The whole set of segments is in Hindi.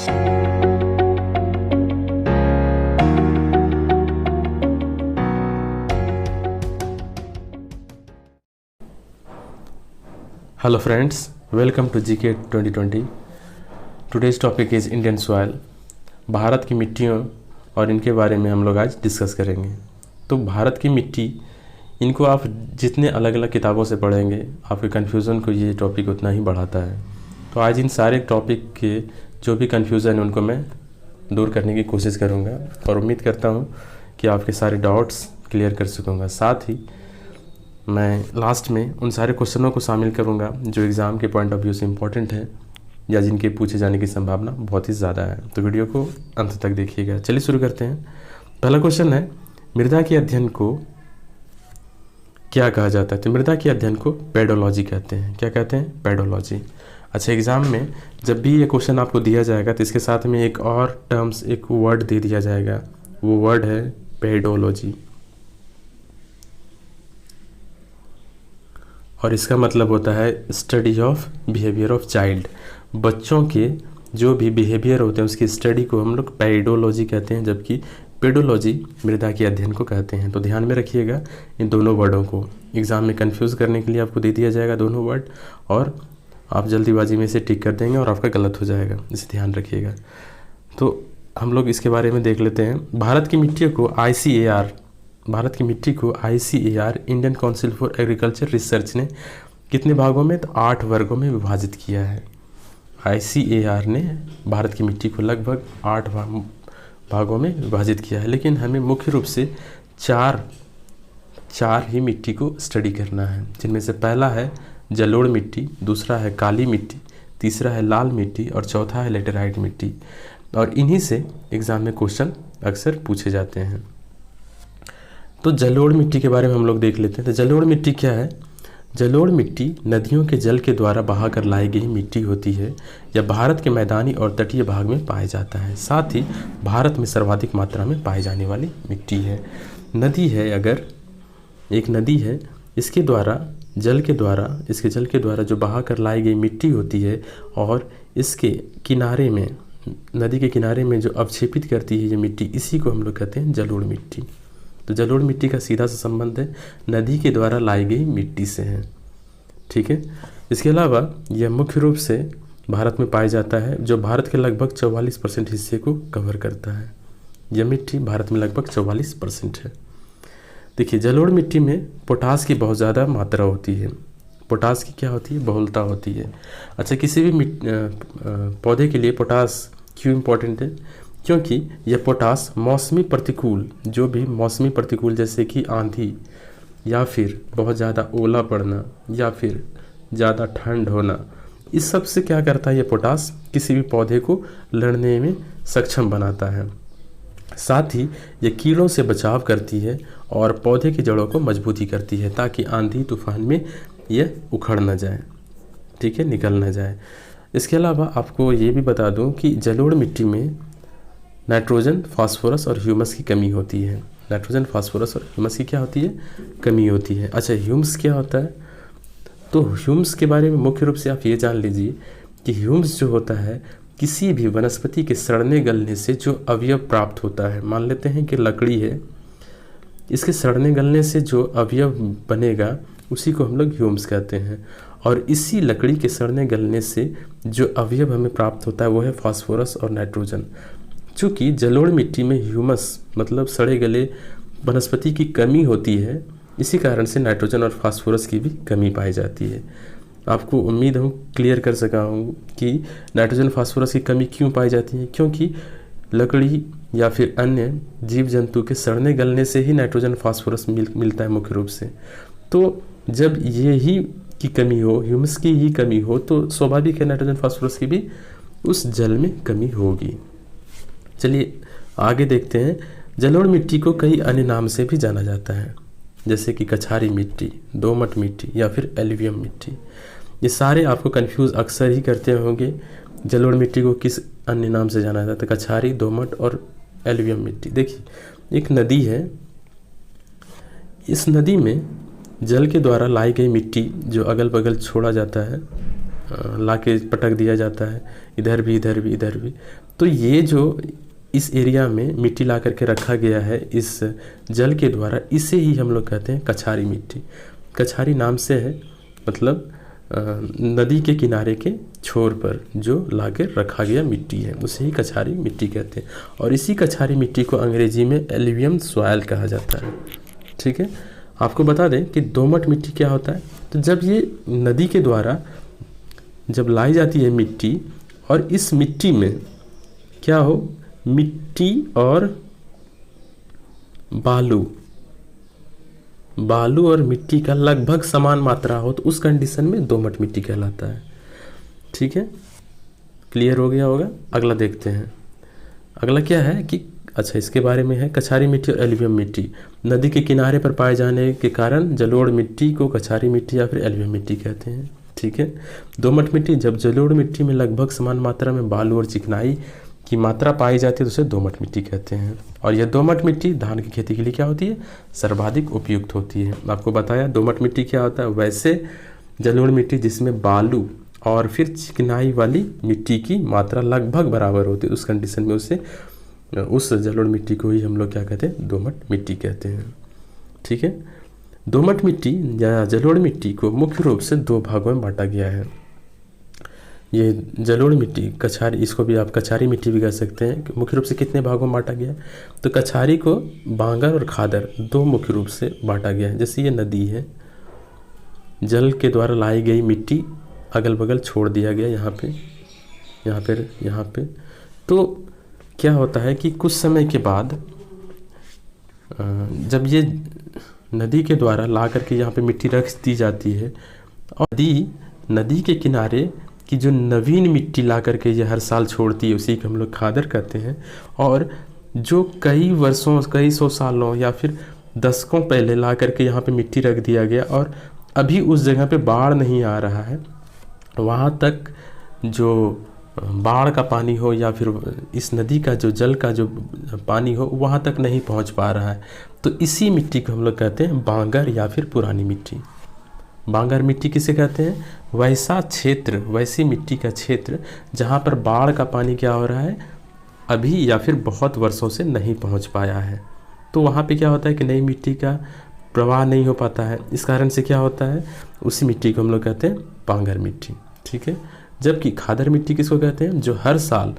Hello friends, welcome to GK 2020. Today's topic is Indian soil. Bharat की मिट्टियों और इनके बारे में हम लोग आज डिस्कस करेंगे। तो भारत की मिट्टी, इनको आप जितने अलग अलग किताबों से पढ़ेंगे आपके कन्फ्यूज़न को ये टॉपिक उतना ही बढ़ाता है। तो आज इन सारे टॉपिक के जो भी कन्फ्यूज़न है उनको मैं दूर करने की कोशिश करूँगा और उम्मीद करता हूँ कि आपके सारे डाउट्स क्लियर कर सकूँगा। साथ ही मैं लास्ट में उन सारे क्वेश्चनों को शामिल करूंगा जो एग्ज़ाम के पॉइंट ऑफ व्यू से इम्पोर्टेंट है या जिनके पूछे जाने की संभावना बहुत ही ज़्यादा है। तो वीडियो को अंत तक देखिएगा। चलिए शुरू करते हैं। पहला क्वेश्चन है, मृदा के अध्ययन को क्या कहा जाता है? तो मृदा के अध्ययन को पेडोलॉजी कहते हैं। क्या कहते हैं? पेडोलॉजी। अच्छा, एग्ज़ाम में जब भी ये क्वेश्चन आपको दिया जाएगा तो इसके साथ में एक और टर्म्स, एक वर्ड दे दिया जाएगा। वो वर्ड है पेडोलॉजी, और इसका मतलब होता है study of behaviour of child. बच्चों के जो भी बिहेवियर होते हैं उसकी स्टडी को हम लोग पेडोलॉजी कहते हैं, जबकि पेडोलॉजी मृदा के अध्ययन को कहते हैं। तो ध्यान में रखिएगा इन दोनों वर्डों को। एग्ज़ाम में कंफ्यूज करने के लिए आपको दे दिया जाएगा दोनों वर्ड, और आप जल्दीबाजी में इसे टिक कर देंगे और आपका गलत हो जाएगा, इसे ध्यान रखिएगा। तो हम लोग इसके बारे में देख लेते हैं। भारत की मिट्टी को ICAR Indian council for agriculture research ने कितने भागों में? तो 8 वर्गों में विभाजित किया है। ICAR ने भारत की मिट्टी को लगभग 8 भागों में विभाजित किया है, लेकिन हमें मुख्य रूप से चार ही मिट्टी को स्टडी करना है, जिनमें से पहला है जलोढ़ मिट्टी, दूसरा है काली मिट्टी, तीसरा है लाल मिट्टी और चौथा है लेटेराइट मिट्टी। और इन्हीं से एग्ज़ाम में क्वेश्चन अक्सर पूछे जाते हैं। तो जलोढ़ मिट्टी के बारे में हम लोग देख लेते हैं। तो जलोढ़ मिट्टी क्या है? जलोढ़ मिट्टी नदियों के जल के द्वारा बहाकर लाई गई मिट्टी होती है। यह भारत के मैदानी और तटीय भाग में पाया जाता है। साथ ही भारत में सर्वाधिक मात्रा में पाई जाने वाली मिट्टी है। नदी है, अगर एक नदी है, इसके जल के द्वारा जो बहाकर लाई गई मिट्टी होती है और इसके किनारे में, नदी के किनारे में जो अवक्षेपित करती है ये मिट्टी, इसी को हम लोग कहते हैं जलोढ़ मिट्टी। तो जलोढ़ मिट्टी का सीधा सा संबंध है नदी के द्वारा लाई गई मिट्टी से है। ठीक है। इसके अलावा यह मुख्य रूप से भारत में पाया जाता है, जो भारत के लगभग 44% हिस्से को कवर करता है। यह मिट्टी भारत में लगभग 44% है। देखिए, जलोढ़ मिट्टी में पोटास की बहुत ज़्यादा मात्रा होती है। पोटास की क्या होती है? बहुलता होती है। अच्छा, किसी भी पौधे के लिए पोटास क्यों इम्पोर्टेंट है? क्योंकि यह पोटास मौसमी प्रतिकूल, जो भी मौसमी प्रतिकूल जैसे कि आंधी या फिर बहुत ज़्यादा ओला पड़ना या फिर ज़्यादा ठंड होना, इस सब से क्या करता है? यह पोटास किसी भी पौधे को लड़ने में सक्षम बनाता है। साथ ही यह कीड़ों से बचाव करती है और पौधे की जड़ों को मजबूती करती है, ताकि आंधी तूफान में यह उखड़ न जाए, ठीक है, निकल न जाए। इसके अलावा आपको ये भी बता दूं कि जलोढ़ मिट्टी में नाइट्रोजन, फास्फोरस और ह्यूमस की कमी होती है। नाइट्रोजन, फास्फोरस और ह्यूमस की क्या होती है? कमी होती है। अच्छा, ह्यूमस क्या होता है? तो ह्यूमस के बारे में मुख्य रूप से आप ये जान लीजिए कि ह्यूमस जो होता है, किसी भी वनस्पति के सड़ने गलने से जो अवयव प्राप्त होता है। मान लेते हैं कि लकड़ी है, इसके सड़ने गलने से जो अवयव बनेगा उसी को हम लोग ह्यूमस कहते हैं। और इसी लकड़ी के सड़ने गलने से जो अवयव हमें प्राप्त होता है वो है फास्फोरस और नाइट्रोजन। चूँकि जलोढ़ मिट्टी में ह्यूमस मतलब सड़े गले वनस्पति की कमी होती है, इसी कारण से नाइट्रोजन और फास्फोरस की भी कमी पाई जाती है। आपको उम्मीद हम क्लियर कर सका हूँ कि नाइट्रोजन फास्फोरस की कमी क्यों पाई जाती है, क्योंकि लकड़ी या फिर अन्य जीव जंतु के सड़ने गलने से ही नाइट्रोजन फास्फोरस मिलता है मुख्य रूप से। तो जब ये ही की कमी हो, ह्यूमस की ही कमी हो, तो स्वाभाविक है नाइट्रोजन फास्फोरस की भी उस जल में कमी होगी। चलिए आगे देखते हैं। जलोढ़ मिट्टी को कई अन्य नाम से भी जाना जाता है, जैसे कि कछारी मिट्टी, दोमट मिट्टी या फिर एल्यूवियम मिट्टी। ये सारे आपको कंफ्यूज अक्सर ही करते होंगे। जलोढ़ मिट्टी को किस अन्य नाम से जाना जाता है? कछारी, दोमट और एल्यूवियम मिट्टी। देखिए, एक नदी है, इस नदी में जल के द्वारा लाई गई मिट्टी जो अगल बगल छोड़ा जाता है, ला के पटक दिया जाता है, इधर भी इधर भी इधर भी। तो ये जो इस एरिया में मिट्टी ला करके रखा गया है इस जल के द्वारा, इसे ही हम लोग कहते हैं कछारी मिट्टी। कछारी नाम से है, मतलब नदी के किनारे के छोर पर जो ला के रखा गया मिट्टी है, उसे ही कछारी मिट्टी कहते हैं। और इसी कछारी मिट्टी को अंग्रेजी में एल्यूवियल सॉइल कहा जाता है। ठीक है, आपको बता दें कि दोमट मिट्टी क्या होता है। तो जब ये नदी के द्वारा जब लाई जाती है मिट्टी, और इस मिट्टी में क्या हो, मिट्टी और बालू और मिट्टी का लगभग समान मात्रा हो, तो उस कंडीशन में दोमट मिट्टी कहलाता है। ठीक है, क्लियर हो गया होगा। अगला देखते हैं, अगला क्या है कि अच्छा इसके बारे में है, कछारी मिट्टी और एल्यूवियल मिट्टी नदी के किनारे पर पाए जाने के कारण जलोढ़ मिट्टी को कछारी मिट्टी या फिर एल्यूवियल मिट्टी कहते हैं। ठीक है, दोमट मिट्टी, जब जलोढ़ मिट्टी में लगभग समान मात्रा में बालू और चिकनाई की मात्रा पाई जाती है तो उसे दोमट मिट्टी कहते हैं। और यह दोमट मिट्टी धान की खेती के लिए क्या होती है, सर्वाधिक उपयुक्त होती है। आपको बताया दोमट मिट्टी क्या होता है। वैसे जलोढ़ मिट्टी जिसमें बालू और फिर चिकनाई वाली मिट्टी की मात्रा लगभग बराबर होती है, उस कंडीशन में उस जलोढ़ मिट्टी को ही हम लोग क्या कहते हैं, दोमट मिट्टी कहते हैं। ठीक है, दोमट मिट्टी या जलोढ़ मिट्टी को मुख्य रूप से दो भागों में बांटा गया है। ये जलोढ़ मिट्टी कछारी, इसको भी आप कछारी मिट्टी भी कह सकते हैं। मुख्य रूप से कितने भागों में बांटा गया है, तो कछारी को बांगर और खादर दो मुख्य रूप से बांटा गया है। जैसे ये नदी है, जल के द्वारा लाई गई मिट्टी अगल बगल छोड़ दिया गया, यहाँ पे। तो क्या होता है कि कुछ समय के बाद जब ये नदी के द्वारा ला करके यहाँ पे मिट्टी रख दी जाती है, और नदी के किनारे की जो नवीन मिट्टी ला करके ये हर साल छोड़ती है, उसी को हम लोग खादर कहते हैं। और जो कई वर्षों, कई सौ सालों या फिर दशकों पहले ला करके यहाँ पे मिट्टी रख दिया गया, और अभी उस जगह पे बाढ़ नहीं आ रहा है, वहाँ तक जो बाढ़ का पानी हो या फिर इस नदी का जो जल का जो पानी हो वहाँ तक नहीं पहुँच पा रहा है, तो इसी मिट्टी को हम लोग कहते हैं बांगर या फिर पुरानी मिट्टी। बांगर मिट्टी किसे कहते हैं, वैसा क्षेत्र, वैसी मिट्टी का क्षेत्र जहाँ पर बाढ़ का पानी क्या हो रहा है, अभी या फिर बहुत वर्षों से नहीं पहुँच पाया है। तो वहाँ पे क्या होता है कि नई मिट्टी का प्रवाह नहीं हो पाता है। इस कारण से क्या होता है, उसी मिट्टी को हम लोग कहते हैं बांगर मिट्टी। ठीक है, जबकि खादर मिट्टी किसको कहते हैं, जो हर साल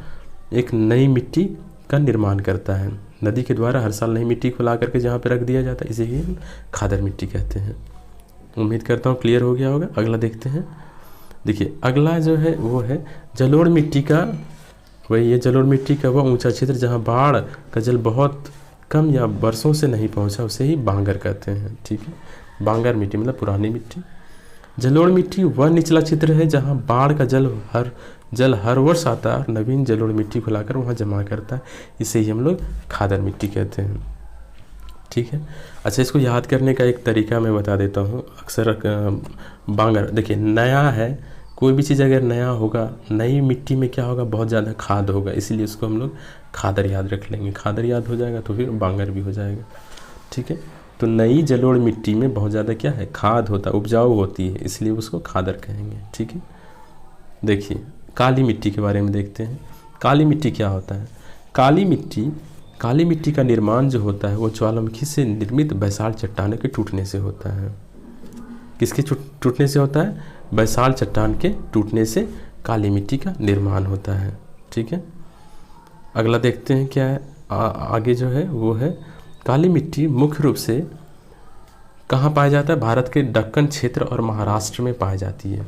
एक नई मिट्टी का निर्माण करता है। नदी के द्वारा हर साल नई मिट्टी को ला करके जहाँ पे रख दिया जाता है, इसे ही हम खादर मिट्टी कहते हैं। उम्मीद करता हूँ क्लियर हो गया होगा। अगला देखते हैं। देखिए अगला जो है वो है जलोढ़ मिट्टी का, वही ये जलोढ़ मिट्टी का वह ऊंचा क्षेत्र जहाँ बाढ़ का जल बहुत कम या वर्षों से नहीं पहुँचा, उसे ही बांगर कहते हैं। ठीक है, बांगर मिट्टी मतलब पुरानी मिट्टी। जलोढ़ मिट्टी वह निचला क्षेत्र है जहाँ बाढ़ का जल हर वर्ष आता है और नवीन जलोढ़ मिट्टी को लाकर वहाँ जमा करता है, इसे ही हम लोग खादर मिट्टी कहते हैं। ठीक है, अच्छा इसको याद करने का एक तरीका मैं बता देता हूँ। अक्सर बांगर, देखिए नया है, कोई भी चीज़ अगर नया होगा, नई मिट्टी में क्या होगा, बहुत ज़्यादा खाद होगा, इसीलिए इसको हम लोग खादर याद रख लेंगे। खादर याद हो जाएगा तो फिर बांगर भी हो जाएगा। ठीक है, तो नई जलोढ़ मिट्टी में बहुत ज़्यादा क्या है, खाद होता है, उपजाऊ होती है, इसलिए उसको खादर कहेंगे। ठीक है, देखिए काली मिट्टी के बारे में देखते हैं। काली मिट्टी क्या होता है, काली मिट्टी का निर्माण जो होता है वो ज्वालामुखी से निर्मित बैसाल्ट चट्टानों के टूटने से होता है। किसके टूटने से होता है, बैसाल्ट चट्टान के टूटने से काली मिट्टी का निर्माण होता है। ठीक है, अगला देखते हैं क्या है, आगे जो है वो है काली मिट्टी मुख्य रूप से कहाँ पाया जाता है, भारत के दक्कन क्षेत्र और महाराष्ट्र में पाई जाती है।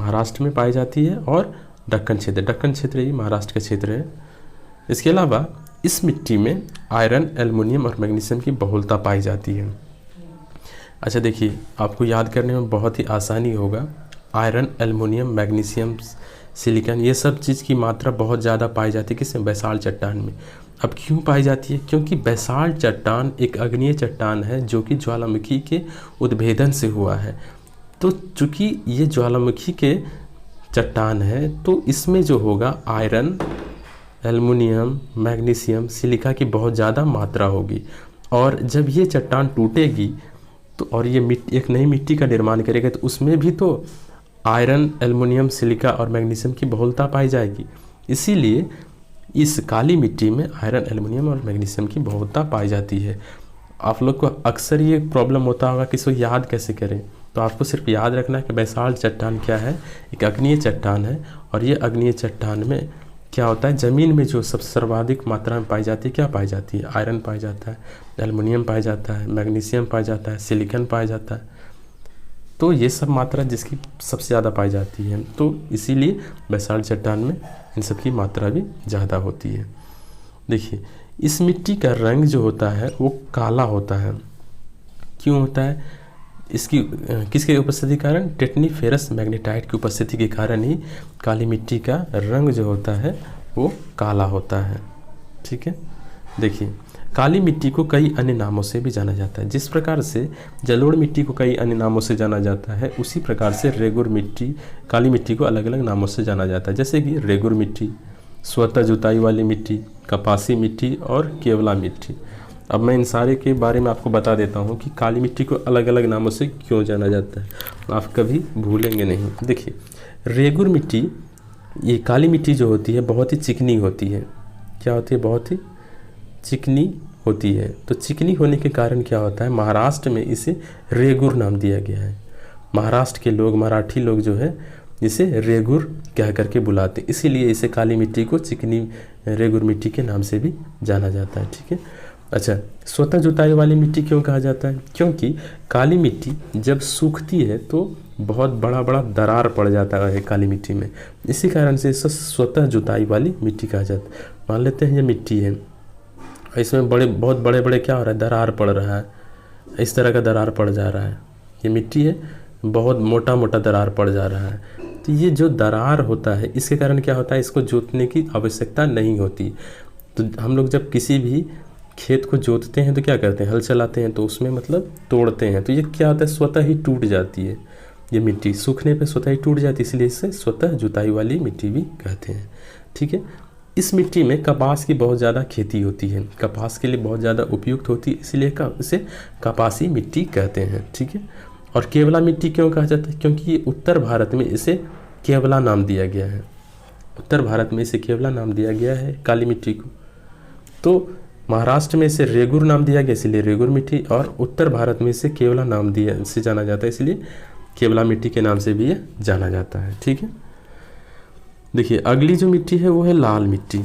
महाराष्ट्र में पाई जाती है और दक्कन क्षेत्र ही महाराष्ट्र का क्षेत्र है। इसके अलावा इस मिट्टी में आयरन, एल्युमिनियम और मैग्नीशियम की बहुलता पाई जाती है। अच्छा देखिए, आपको याद करने में बहुत ही आसानी होगा। आयरन, एल्युमिनियम, मैग्नीशियम, सिलिकॉन, ये सब चीज़ की मात्रा बहुत ज़्यादा पाई जाती है किसमें, बैसाल्ट चट्टान में। अब क्यों पाई जाती है, क्योंकि बैसाल्ट चट्टान एक अग्नीय चट्टान है जो कि ज्वालामुखी के उद्भेदन से हुआ है। तो चूँकि ये ज्वालामुखी के चट्टान है तो इसमें जो होगा आयरन, एल्युमिनियम, मैग्नीशियम, सिलिका की बहुत ज़्यादा मात्रा होगी। और जब ये चट्टान टूटेगी तो और ये मिट्टी एक नई मिट्टी का निर्माण करेगा तो उसमें भी तो आयरन, एल्युमिनियम, सिलिका और मैग्नीशियम की बहुलता पाई जाएगी। इसीलिए इस काली मिट्टी में आयरन, एल्युमिनियम और मैग्नीशियम की बहुलता पाई जाती है। आप लोग को अक्सर ये प्रॉब्लम होता होगा कि इसको याद कैसे करें, तो आपको सिर्फ याद रखना है कि बैसाल्ट चट्टान क्या है, एक अग्नीय चट्टान है। और ये अग्नीय चट्टान में क्या होता है, ज़मीन में जो सबसे सर्वाधिक मात्रा में पाई जाती है, क्या पाई जाती है, आयरन पाया जाता है, एल्युमिनियम पाया जाता है, मैग्नीशियम पाया जाता है, सिलिकॉन पाया जाता है। तो ये सब मात्रा जिसकी सबसे ज़्यादा पाई जाती है, तो इसीलिए बैसाल्ट चट्टान में इन सब की मात्रा भी ज़्यादा होती है। देखिए, इस मिट्टी का रंग जो होता है वो काला होता है। क्यों होता है? इसकी किसके उपस्थिति के कारण? टेटनीफेरस मैग्नेटाइट की उपस्थिति के कारण ही काली मिट्टी का रंग जो होता है वो काला होता है। ठीक है, देखिए, काली मिट्टी को कई अन्य नामों से भी जाना जाता है। जिस प्रकार से जलोढ़ मिट्टी को कई अन्य नामों से जाना जाता है, उसी प्रकार से रेगुर मिट्टी, काली मिट्टी को अलग अलग नामों से जाना जाता है। जैसे कि रेगुर मिट्टी, स्वतः जुताई वाली मिट्टी, कपासी मिट्टी और केवला मिट्टी। अब मैं इन सारे के बारे में आपको बता देता हूँ कि काली मिट्टी को अलग अलग नामों से क्यों जाना जाता है, आप कभी भूलेंगे नहीं। देखिए, रेगुर मिट्टी, ये काली मिट्टी जो होती है बहुत ही चिकनी होती है। क्या होती है? बहुत ही चिकनी होती है। तो चिकनी होने के कारण क्या होता है, महाराष्ट्र में इसे रेगुर नाम दिया गया है। महाराष्ट्र के लोग, मराठी लोग जो है इसे रेगुर कह करके बुलाते, इसीलिए इसे काली मिट्टी को चिकनी रेगुर मिट्टी के नाम से भी जाना जाता है। ठीक है, अच्छा, स्वतः जुताई वाली मिट्टी क्यों कहा जाता है? क्योंकि काली मिट्टी जब सूखती है तो बहुत बड़ा बड़ा दरार पड़ जाता है काली मिट्टी में, इसी कारण से इसे स्वतः जुताई वाली मिट्टी कहा जाता है। मान लेते हैं ये मिट्टी है, इसमें बहुत बड़े बड़े क्या हो रहा है, दरार पड़ रहा है, इस तरह का दरार पड़ जा रहा है। ये मिट्टी है, बहुत मोटा मोटा दरार पड़ जा रहा है। तो ये जो दरार होता है इसके कारण क्या होता है, इसको जोतने की आवश्यकता नहीं होती। तो हम लोग जब किसी भी खेत को जोतते हैं तो क्या करते हैं, हल चलाते हैं तो उसमें मतलब तोड़ते हैं, तो ये क्या होता है, स्वतः ही टूट जाती है। ये मिट्टी सूखने पे स्वतः ही टूट जाती है, इसलिए इसे स्वतः जुताई वाली मिट्टी भी कहते हैं। ठीक है, इस मिट्टी में कपास की बहुत ज़्यादा खेती होती है, कपास के लिए बहुत ज़्यादा उपयुक्त होती है, इसलिए इसे कपासी मिट्टी कहते हैं। ठीक है, और केवला मिट्टी क्यों कहा जाता है? क्योंकि ये उत्तर भारत में इसे केवला नाम दिया गया है। उत्तर भारत में इसे केवला नाम दिया गया है काली मिट्टी को। तो महाराष्ट्र में इसे रेगुर नाम दिया गया, इसलिए रेगुर मिट्टी, और उत्तर भारत में इसे केवला नाम दिया से जाना जाता है, इसलिए केवला मिट्टी के नाम से भी ये जाना जाता है। ठीक है, देखिए, अगली जो मिट्टी है वो है लाल मिट्टी।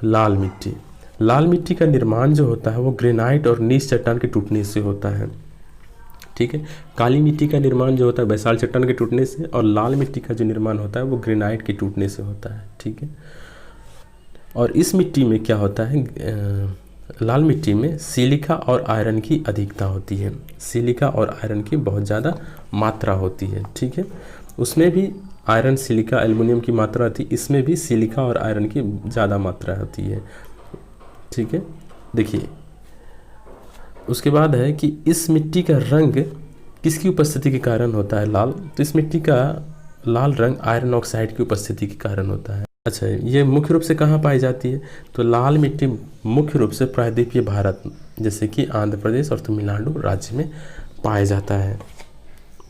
लाल मिट्टी, लाल मिट्टी का निर्माण जो होता है वो ग्रेनाइट और नीस चट्टान के टूटने से होता है। ठीक है, काली मिट्टी का निर्माण जो होता है बैसाल्ट चट्टान के टूटने से, और लाल मिट्टी का जो निर्माण होता है वो ग्रेनाइट के टूटने से होता है। ठीक है, और इस मिट्टी में क्या होता है, लाल मिट्टी में सिलिका और आयरन की अधिकता होती है। सिलिका और आयरन की बहुत ज़्यादा मात्रा होती है। ठीक है, उसमें भी आयरन, सिलिका, एल्युमिनियम की मात्रा थी, इसमें भी सिलिका और आयरन की ज़्यादा मात्रा होती है। ठीक है, देखिए, उसके बाद है कि इस मिट्टी का रंग किसकी उपस्थिति के कारण होता है लाल? तो इस मिट्टी का लाल रंग आयरन ऑक्साइड की उपस्थिति के कारण होता है। अच्छा, ये मुख्य रूप से कहाँ पाई जाती है? तो लाल मिट्टी मुख्य रूप से प्रायद्वीपीय भारत जैसे कि आंध्र प्रदेश और तमिलनाडु राज्य में पाया जाता है।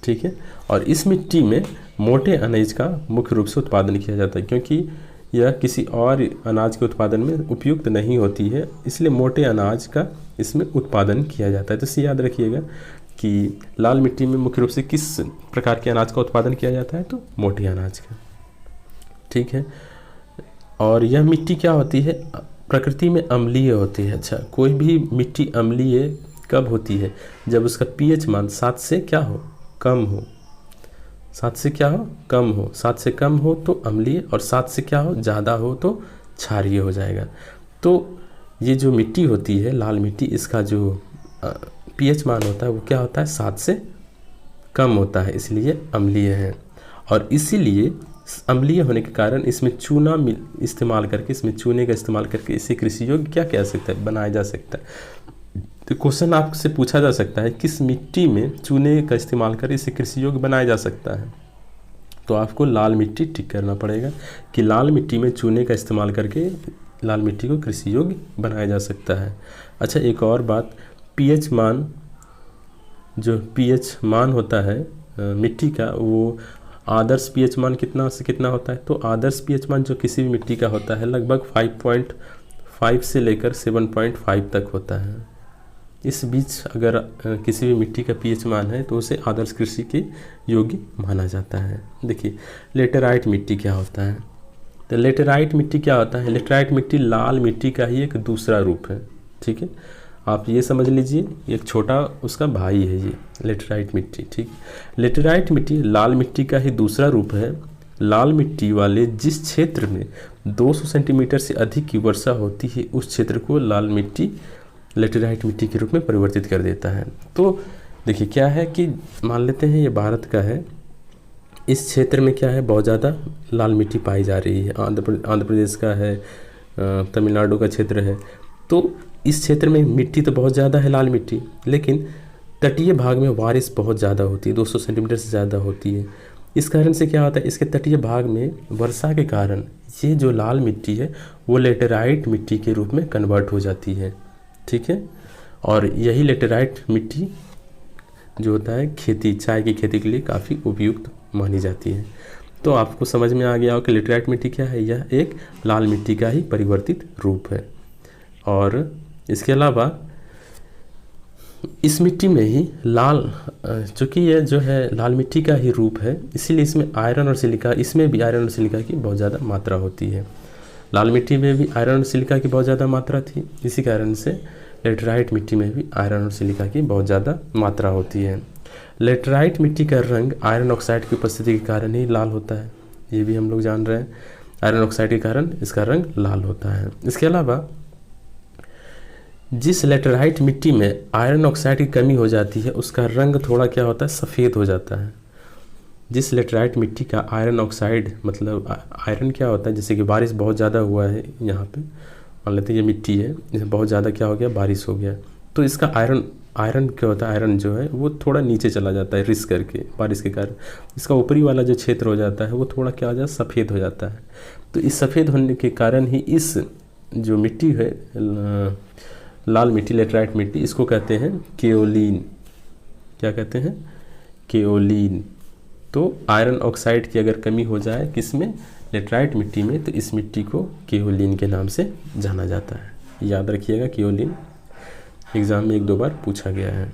ठीक है, और इस मिट्टी में मोटे अनाज का मुख्य रूप से उत्पादन किया जाता है, क्योंकि यह किसी और अनाज के उत्पादन में उपयुक्त नहीं होती है, इसलिए मोटे अनाज का इसमें उत्पादन किया जाता है। तो इसे याद रखिएगा कि लाल मिट्टी में मुख्य रूप से किस प्रकार के अनाज का उत्पादन किया जाता है, तो मोटे अनाज का। ठीक है, और यह मिट्टी क्या होती है, प्रकृति में अम्लीय होती है। अच्छा, कोई भी मिट्टी अम्लीय कब होती है? जब उसका पीएच मान 7 से क्या हो, कम हो। 7 से क्या हो, कम हो। 7 से कम हो तो अम्लीय, और 7 से क्या हो, ज़्यादा हो तो क्षारीय हो जाएगा। तो ये जो मिट्टी होती है लाल मिट्टी, इसका जो पीएच मान होता है वो क्या होता है, 7 से कम होता है, इसलिए अम्लीय है। और इसीलिए अम्लीय होने के कारण इसमें चूना इस्तेमाल करके, इसमें चूने का इस्तेमाल करके इसे कृषि योग्य क्या कह सकता है, बनाया जा सकता है। तो क्वेश्चन आपसे पूछा जा सकता है किस मिट्टी में चूने का इस्तेमाल कर इसे कृषि योग्य बनाया जा सकता है? तो आपको लाल मिट्टी टिक करना पड़ेगा कि लाल मिट्टी में चूने का इस्तेमाल करके लाल मिट्टी को कृषि योग्य बनाया जा सकता है। अच्छा, एक और बात, पीएच मान, जो पीएच मान होता है मिट्टी का, वो आदर्श पीएच मान कितना से कितना होता है, तो आदर्श पीएच मान जो किसी भी मिट्टी का होता है लगभग 5.5 से लेकर 7.5 तक होता है। इस बीच अगर किसी भी मिट्टी का पीएच मान है तो उसे आदर्श कृषि के योग्य माना जाता है। देखिए लेटेराइट मिट्टी क्या होता है, तो लेटेराइट मिट्टी क्या होता है, लेटेराइट मिट्टी लाल मिट्टी का ही एक दूसरा रूप है। ठीक है, आप ये समझ लीजिए एक छोटा उसका भाई है ये लेटेराइट मिट्टी। ठीक, लेटेराइट मिट्टी लाल मिट्टी का ही दूसरा रूप है। लाल मिट्टी वाले जिस क्षेत्र में 200 सेंटीमीटर से अधिक की वर्षा होती है उस क्षेत्र को लाल मिट्टी लेटेराइट मिट्टी के रूप में परिवर्तित कर देता है। तो देखिए क्या है कि मान लेते हैं ये भारत का है, इस क्षेत्र में क्या है बहुत ज़्यादा लाल मिट्टी पाई जा रही है। आंध्र प्रदेश का है, तमिलनाडु का क्षेत्र है, तो इस क्षेत्र में मिट्टी तो बहुत ज़्यादा है लाल मिट्टी, लेकिन तटीय भाग में बारिश बहुत ज़्यादा होती है, 200 सेंटीमीटर से ज़्यादा होती है। इस कारण से क्या होता है, इसके तटीय भाग में वर्षा के कारण ये जो लाल मिट्टी है वो लेटेराइट मिट्टी के रूप में कन्वर्ट हो जाती है। ठीक है, और यही लेटेराइट मिट्टी जो होता है खेती, चाय की खेती के लिए काफ़ी उपयुक्त मानी जाती है। तो आपको समझ में आ गया हो कि लेटेराइट मिट्टी क्या है, यह एक लाल मिट्टी का ही परिवर्तित रूप है। और इसके अलावा इस मिट्टी में ही लाल, चूँकि यह जो है लाल मिट्टी का ही रूप है, इसीलिए इसमें आयरन और सिलिका, इसमें भी आयरन और सिलिका की बहुत ज़्यादा मात्रा होती है। लाल मिट्टी में भी आयरन और सिलिका की बहुत ज़्यादा मात्रा थी, इसी कारण से लेटेराइट मिट्टी में भी आयरन और सिलिका की बहुत ज़्यादा मात्रा होती है। लेटेराइट मिट्टी का रंग आयरन ऑक्साइड की उपस्थिति के कारण ही लाल होता है, ये भी हम लोग जान रहे हैं। आयरन ऑक्साइड के कारण इसका रंग लाल होता है। इसके अलावा जिस लेटेराइट मिट्टी में आयरन ऑक्साइड की कमी हो जाती है उसका रंग थोड़ा क्या होता है, सफ़ेद हो जाता है। जिस लेटेराइट मिट्टी का आयरन ऑक्साइड, मतलब आयरन क्या होता है, जैसे कि बारिश बहुत ज़्यादा हुआ है यहाँ पे, मान लेते हैं ये मिट्टी है, इसमें बहुत ज़्यादा क्या हो गया, बारिश हो गया, तो इसका आयरन क्या होता है, आयरन जो है वो थोड़ा नीचे चला जाता है रिस करके बारिश के कारण। इसका ऊपरी वाला जो क्षेत्र हो जाता है वो थोड़ा क्या हो जाता है, सफ़ेद हो जाता है। तो इस सफ़ेद होने के कारण ही इस जो मिट्टी है लाल मिट्टी, लेटेराइट मिट्टी, इसको कहते हैं केओलिन। क्या कहते हैं, केओलिन। तो आयरन ऑक्साइड की अगर कमी हो जाए किसमें, लेटेराइट मिट्टी में, तो इस मिट्टी को केओलिन के नाम से जाना जाता है। याद रखिएगा केओलिन, एग्ज़ाम में 1-2 बार पूछा गया है।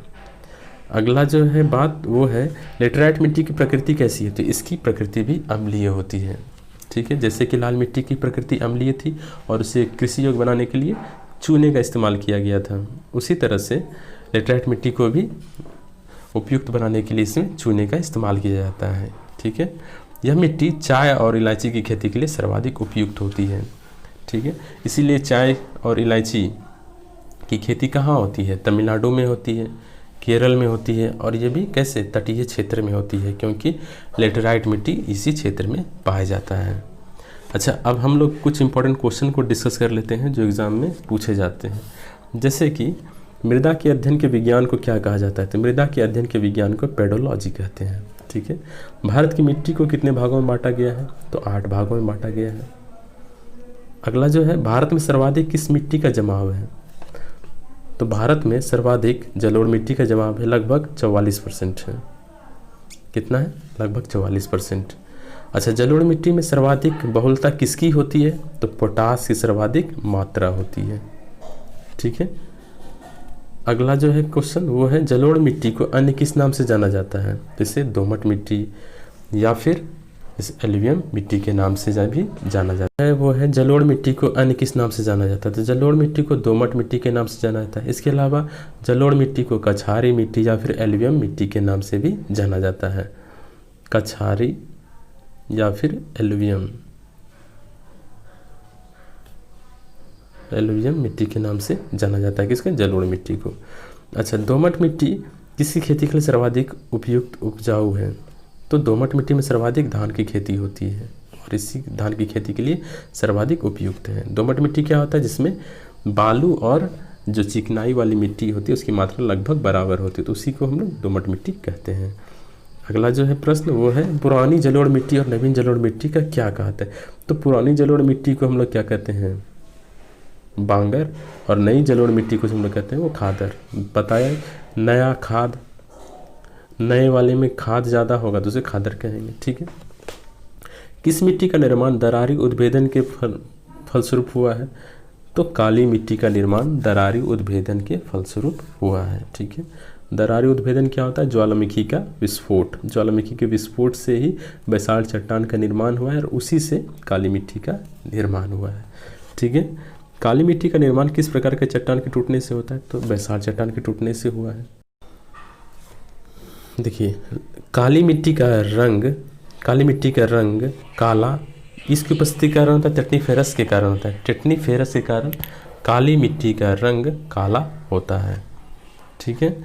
अगला जो है बात वो है लेटेराइट मिट्टी की प्रकृति कैसी है, तो इसकी प्रकृति भी अम्लीय होती है। ठीक है, जैसे कि लाल मिट्टी की प्रकृति अम्लीय थी और उसे कृषि योग्य बनाने के लिए चूने का इस्तेमाल किया गया था, उसी तरह से लेटेराइट मिट्टी को भी उपयुक्त बनाने के लिए इसमें चूने का इस्तेमाल किया जाता है। ठीक है, यह मिट्टी चाय और इलायची की खेती के लिए सर्वाधिक उपयुक्त होती है। ठीक है, इसीलिए चाय और इलायची की खेती कहाँ होती है, तमिलनाडु में होती है, केरल में होती है, और ये भी कैसे, तटीय क्षेत्र में होती है, क्योंकि लेटेराइट मिट्टी इसी क्षेत्र में पाया जाता है। अच्छा, अब हम लोग कुछ इंपॉर्टेंट क्वेश्चन को डिस्कस कर लेते हैं जो एग्ज़ाम में पूछे जाते हैं। जैसे कि मृदा के अध्ययन के विज्ञान को क्या कहा जाता है, तो मृदा के अध्ययन के विज्ञान को पेडोलॉजी कहते हैं। ठीक है, भारत की मिट्टी को कितने भागों में बांटा गया है, तो 8 भागों में बांटा गया है। अगला जो है भारत में सर्वाधिक किस मिट्टी का जमाव है, तो भारत में सर्वाधिक जलोढ़ मिट्टी का जमाव है, लगभग 44% है। कितना है, लगभग 44%। अच्छा, जलोढ़ मिट्टी में सर्वाधिक बहुलता किसकी होती है, तो पोटास की सर्वाधिक मात्रा होती है। ठीक है, अगला जो है क्वेश्चन वो है जलोढ़ मिट्टी को अन्य किस नाम से जाना जाता है, जैसे दोमट मिट्टी या फिर इस एल्यूवियम मिट्टी के नाम से भी जाना जाता है। वो है जलोढ़ मिट्टी को अन्य किस नाम से जाना जाता है, तो जलोढ़ मिट्टी को दोमट मिट्टी के नाम से जाना जाता है। इसके अलावा जलोढ़ मिट्टी को कछारी मिट्टी या फिर एल्यूवियम मिट्टी के नाम से भी जाना जाता है। कछारी या फिर एल्यूवियम मिट्टी के नाम से जाना जाता है किसके, जलोढ़ मिट्टी को। अच्छा, दोमट मिट्टी किसी खेती के लिए सर्वाधिक उपयुक्त उपजाऊ है, तो दोमट मिट्टी में सर्वाधिक धान की खेती होती है और इसी धान की खेती के लिए सर्वाधिक उपयुक्त है। दोमट मिट्टी क्या होता है, जिसमें बालू और जो चिकनाई वाली मिट्टी होती है उसकी मात्रा लगभग बराबर होती है, तो उसी को हम लोग दोमट मिट्टी कहते हैं। अगला जो है प्रश्न वो है पुरानी जलोढ़ मिट्टी और नवीन जलोढ़ मिट्टी का क्या कहते हैं, तो पुरानी जलोढ़ मिट्टी को हम लोग क्या कहते हैं, बांगर, और नई जलोढ़ मिट्टी को हम लोग कहते हैं वो खादर। बताया, नया खाद, नए वाले में खाद ज़्यादा होगा तो उसे खादर कहेंगे। ठीक है। किस मिट्टी का निर्माण दरारी उद्भेदन के फलस्वरूप हुआ है? तो काली मिट्टी का निर्माण दरारी उद्भेदन के फलस्वरूप हुआ है। ठीक है, दरारी उद्भेदन क्या होता है? ज्वालामुखी का विस्फोट। ज्वालामुखी के विस्फोट से ही बैसाल्ट चट्टान का निर्माण हुआ है और उसी से काली मिट्टी का निर्माण हुआ है। ठीक है, काली मिट्टी का निर्माण किस प्रकार के चट्टान के टूटने से होता है? तो बैसाल्ट चट्टान के टूटने से हुआ है। देखिए, काली मिट्टी का रंग काला इसकी उपस्थिति के कारण होता है, टेटनीफेरस के कारण होता है। टेटनीफेरस के कारण काली मिट्टी का रंग काला होता है। ठीक है,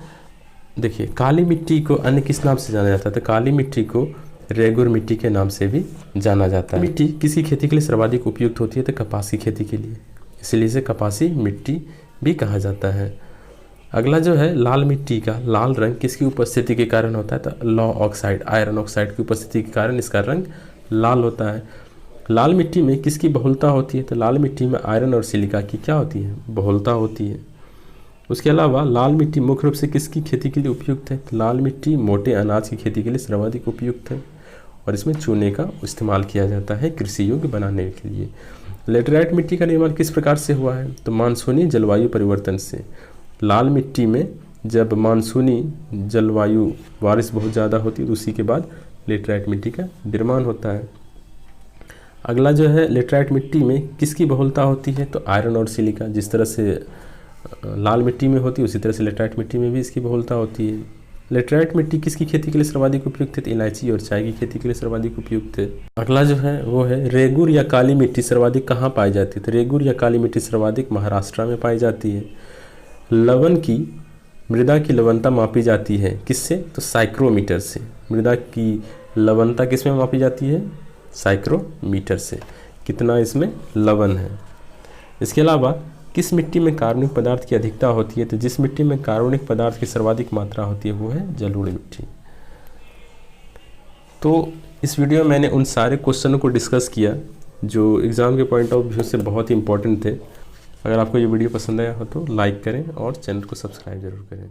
देखिए, काली मिट्टी को अन्य किस नाम से जाना जाता है? तो काली मिट्टी को रेगुर मिट्टी के नाम से भी जाना जाता है। मिट्टी किसी खेती के लिए सर्वाधिक उपयुक्त होती है? तो कपास की खेती के लिए, इसलिए इसे कपासी मिट्टी भी कहा जाता है। अगला जो है लाल मिट्टी का लाल रंग किसकी उपस्थिति के कारण होता है? तो लौ ऑक्साइड, आयरन ऑक्साइड की उपस्थिति के कारण इसका रंग लाल होता है। लाल मिट्टी में किसकी बहुलता होती है? तो लाल मिट्टी में आयरन और सिलिका की क्या होती है? बहुलता होती है। उसके अलावा लाल मिट्टी मुख्य रूप से किसकी खेती के लिए उपयुक्त है? तो लाल मिट्टी मोटे अनाज की खेती के लिए सर्वाधिक उपयुक्त है और इसमें चूने का इस्तेमाल किया जाता है कृषि योग्य बनाने के लिए। लेटराइट मिट्टी का निर्माण किस प्रकार से हुआ है? तो मानसूनी जलवायु परिवर्तन से। लाल मिट्टी में जब मानसूनी जलवायु बारिश बहुत ज़्यादा होती है तो उसी के बाद लेटराइट मिट्टी का निर्माण होता है। अगला जो है लेटराइट मिट्टी में किसकी बहुलता होती है? तो आयरन और सिलिका। जिस तरह से लाल मिट्टी में होती है उसी तरह से लेटराइट मिट्टी में भी इसकी बहुलता होती है। लेटराइट मिट्टी किसकी खेती के लिए सर्वाधिक उपयुक्त है? तो इलायची और चाय की खेती के लिए सर्वाधिक उपयुक्त है। अगला जो है वो है रेगुर या काली मिट्टी सर्वाधिक कहाँ पाई जाती है? तो रेगुर या काली मिट्टी सर्वाधिक महाराष्ट्र में पाई जाती है। लवण की मृदा की लवणता मापी जाती है किससे? तो साइक्रोमीटर से। मृदा की लवणता किस में मापी जाती है? साइक्रोमीटर से। कितना इसमें लवण है। इसके अलावा किस मिट्टी में कार्बनिक पदार्थ की अधिकता होती है? तो जिस मिट्टी में कार्बनिक पदार्थ की सर्वाधिक मात्रा होती है वो है जलोढ़ मिट्टी। तो इस वीडियो में मैंने उन सारे क्वेश्चनों को डिस्कस किया जो एग्ज़ाम के पॉइंट ऑफ व्यू से बहुत ही इंपॉर्टेंट थे। अगर आपको ये वीडियो पसंद आया हो तो लाइक करें और चैनल को सब्सक्राइब जरूर करें।